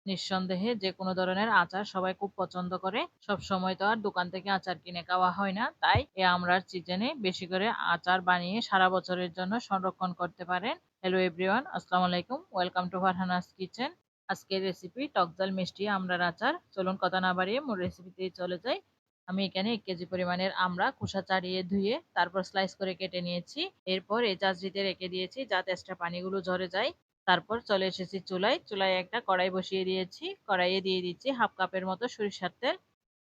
নিঃসন্দেহে যে কোনো ধরনের আচার সবাই খুব পছন্দ করে। সবসময় তো আর দোকান থেকে আচার কিনে খাওয়া হয় না। তাই এই আমড়ার সিজনে বেশি করে আচার বানিয়ে সারা বছরের জন্য সংরক্ষণ করতে পারেন। হ্যালো এভরিওয়ান, আসসালামু আলাইকুম। Welcome to Farhana's kitchen. আজকের রেসিপি টকজাল মিষ্টি আমড়ার আচার। চলুন কথা না বাড়িয়ে মূল রেসিপিতেই চলে যাই। আমি এখানে 1 কেজি পরিমাণের আমড়া খোসা ছাড়িয়ে ধুয়ে তারপর স্লাইস করে কেটে নিয়েছি। এরপর এই চাষড়িতে রেখে দিয়েছি যাতে এক্সট্রা পানিগুলো ঝরে যায়। তারপর চলে এসেছি চুলায়। চুলায় একটা কড়াই বসিয়ে দিয়েছি। কড়াইয়ে দিয়ে দিচ্ছি হাফ কাপের মতো সরিষার তেল।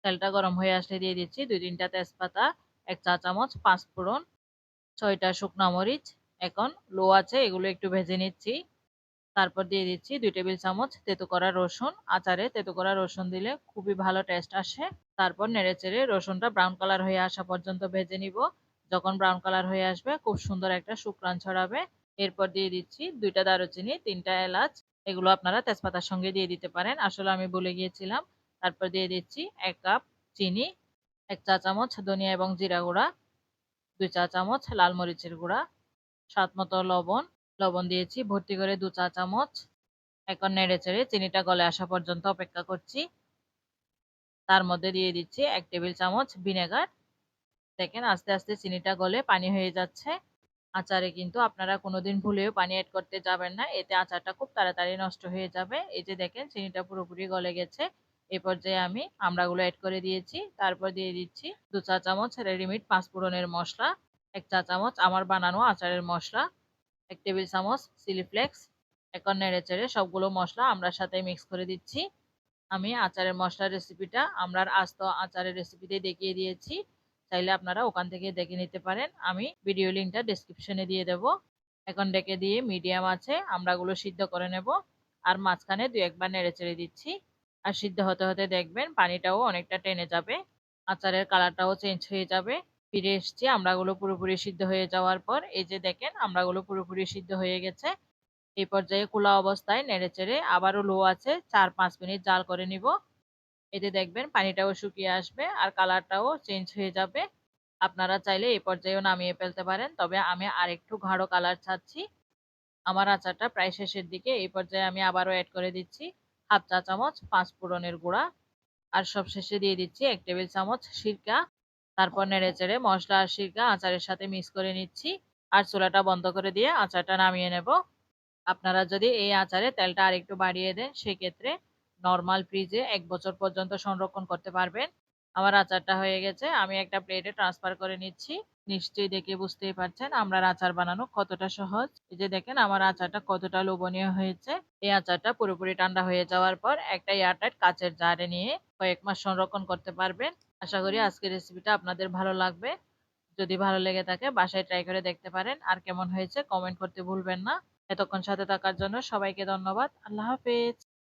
তেলটা গরম হয়ে আসলে দিয়ে দিচ্ছি 2-3টা তেজপাতা, 1 চা চামচ পাঁচফোড়ন, 6টা শুকনা মরিচ। এখন লো আছে এগুলো একটু ভেজে নিচ্ছি। তারপর দিয়ে দিচ্ছি 2 টেবিল চামচ তেতো করা রসুন। আচারে তেতো করা রসুন দিলে খুবই ভালো টেস্ট আসে। তারপর নেড়েচেড়ে রসুনটা ব্রাউন কালার হয়ে আসা পর্যন্ত ভেজে নিব। যখন ব্রাউন কালার হয়ে আসবে খুব সুন্দর একটা সুঘ্রাণ ছড়াবে। এরপর দিয়ে দিচ্ছি 2টা দারুচিনি, 3টা এলাচ। এগুলো আপনারা তেজপাতার সঙ্গে দিয়ে দিতে পারেন। আসলে আমি ভুলে গিয়েছিলাম। তারপর দিয়ে দিচ্ছি 1 কাপ চিনি, 1 চা চামচ ধনিয়া এবং জিরা গুঁড়া, 2 চা চামচ লাল মরিচের গুঁড়া, স্বাদ মতো লবণ। লবণ দিয়েছি ভর্তি করে 2 চা চামচ। এখন নেড়েচেড়ে চিনিটা গলে আসা পর্যন্ত অপেক্ষা করছি। তার মধ্যে দিয়ে দিচ্ছি 1 টেবিল চামচ ভিনেগার। দেখেন আস্তে আস্তে চিনিটা গলে পানি হয়ে যাচ্ছে। আচারে কিন্তু আপনারা কোনোদিন ভুলেও পানি এড করতে যাবেন না, এতে আচারটা খুব তাড়াতাড়ি নষ্ট হয়ে যাবে। এই যে দেখেন চিনিটা পুরোপুরি গলে গেছে। এই পর্যায়ে আমি আমড়াগুলো এড করে দিয়েছি। তারপর দিয়ে দিচ্ছি 2 চা চামচ রেডিমেড পাঁচফোড়নের মশলা, 1 চা চামচ আমার বানানো আচারের মশলা, 1 টেবিল চামচ চিলি ফ্লেক্স। এখন নেড়েচেড়ে সবগুলো মশলা আমড়ার সাথে মিক্স করে দিচ্ছি। আমি আচারের মশলার রেসিপিটা আমড়ার আস্ত আচারের রেসিপিতে দেখিয়ে দিয়েছি। চাইলে আপনারা ওখান থেকে দেখে নিতে পারেন। আমি ভিডিও লিঙ্কটা ডেসক্রিপশনে দিয়ে দেব। এখন ডেকে দিয়ে মিডিয়াম আছে আমড়াগুলো সিদ্ধ করে নেব। আর মাঝখানে 2-1 বার নেড়েচেড়ে দিচ্ছি। আর সিদ্ধ হতে হতে দেখবেন পানিটাও অনেকটা টেনে যাবে। আচারের কালারটাও চেঞ্জ হয়ে যাবে। ফিরে এসছি আমড়াগুলো পুরোপুরি সিদ্ধ হয়ে যাওয়ার পর। এই যে দেখেন আমড়াগুলো পুরোপুরি সিদ্ধ হয়ে গেছে। এই পর্যায়ে খোলা অবস্থায় নেড়েচেড়ে আবারও লো আছে 4-5 মিনিট জাল করে নিব। এতে দেখবেন পানিটাও শুকিয়ে আসবে আর কালারটাও চেঞ্জ হয়ে যাবে। আপনারা চাইলে এই পর্যায়েও নামিয়ে ফেলতে পারেন, তবে আমি আরেকটু গাঢ় কালার চাচ্ছি। আমার আচারটা প্রায় শেষের দিকে। এই পর্যায়ে আমি আবারও অ্যাড করে দিচ্ছি হাফ চা চামচ পাঁচফোড়নের গুঁড়া। আর সবশেষে দিয়ে দিচ্ছি 1 টেবিল চামচ সিরকা। তারপর নেড়েচেড়ে মশলা আর সিরকা আচারের সাথে মিক্স করে নিচ্ছি। আর চুলাটা বন্ধ করে দিয়ে আচারটা নামিয়ে নেব। আপনারা যদি এই আচারে তেলটা আরেকটু বাড়িয়ে দেন সেক্ষেত্রে নরমাল ফ্রিজে 1 বছর পর্যন্ত সংরক্ষণ করতে পারবেন। আমার আচারটা হয়ে গেছে, আমি একটা প্লেটে ট্রান্সফার করে নিচ্ছি। নিশ্চয়ই দেখে বুঝতেই পারছেন আমড়ার আচার বানানো কতটা সহজ। এই যে দেখেন আমার আচারটা কতটা লোভনীয় হয়েছে। এই আচারটা পুরোপুরি ঠান্ডা হয়ে যাওয়ার পর একটা এয়ারটাইট কাচের জারে নিয়ে কয়েক মাস সংরক্ষণ করতে পারবেন। আশা করি আজকের রেসিপিটা আপনাদের ভালো লাগবে। যদি ভালো লেগে থাকে বাসায় ট্রাই করে দেখতে পারেন। আর কেমন হয়েছে কমেন্ট করতে ভুলবেন না। এতক্ষণ সাথে থাকার জন্য সবাইকে ধন্যবাদ। আল্লাহ হাফেজ।